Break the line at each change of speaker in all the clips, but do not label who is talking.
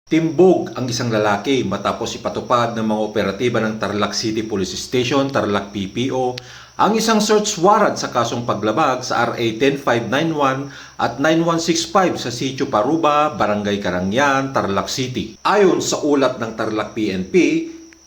Timbog ang isang lalaki matapos ipatupad ng mga operatiba ng Tarlac City Police Station, Tarlac PPO, ang isang search warrant sa kasong paglabag sa RA 10591 at 9165 sa Sitio Paruba, Barangay Karangyan, Tarlac City. Ayon sa ulat ng Tarlac PNP,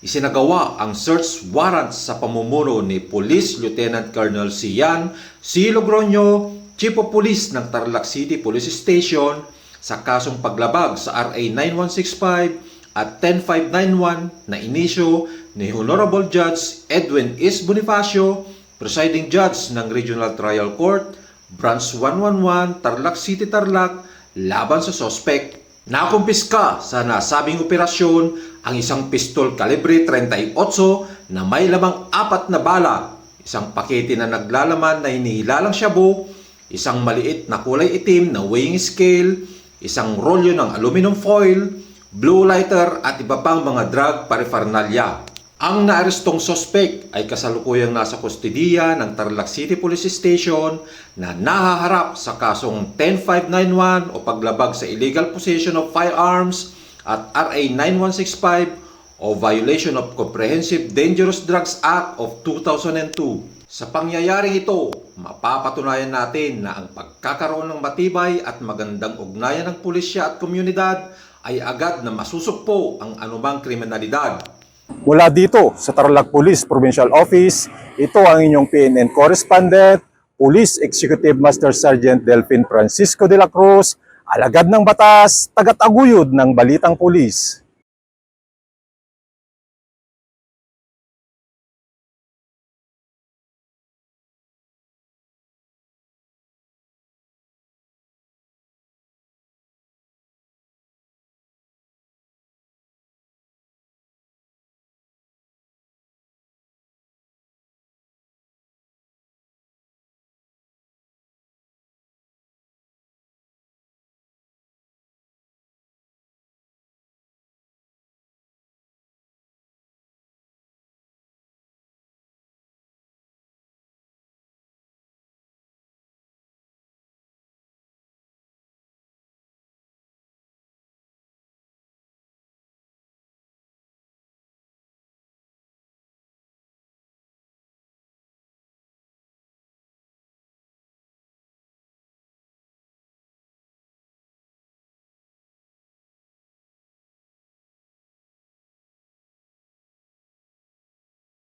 isinagawa ang search warrant sa pamumuno ni Police Lieutenant Colonel Sian C. Logroño, Chief of Police ng Tarlac City Police Station, sa kasong paglabag sa RA 9165 at 10591 na inisyo ni Honorable Judge Edwin S. Bonifacio, Presiding Judge ng Regional Trial Court, Branch 111, Tarlac City, Tarlac, laban sa sospek. Nakumpiska sa nasabing operasyon ang isang pistol kalibre 38 na may lamang 4 na bala, isang pakete na naglalaman na hinihilalang shabu, isang maliit na kulay itim na weighing scale, isang rolyo ng aluminum foil, blue lighter at iba pang mga drug paraphernalia. Ang naarestong sospek ay kasalukuyang nasa kustodiya ng Tarlac City Police Station na nahaharap sa kasong 10591 o paglabag sa illegal possession of firearms at RA 9165 o violation of Comprehensive Dangerous Drugs Act of 2002. Sa pangyayaring ito, mapapatunayan natin na ang pagkakaroon ng matibay at magandang ugnayan ng pulisya at komunidad ay agad na masusukpo ang anumang kriminalidad.
Mula dito sa Tarlac Police Provincial Office, ito ang inyong PNN correspondent, Police Executive Master Sergeant Delphin Francisco de la Cruz, alagad ng batas, tagataguyod ng balitang pulis.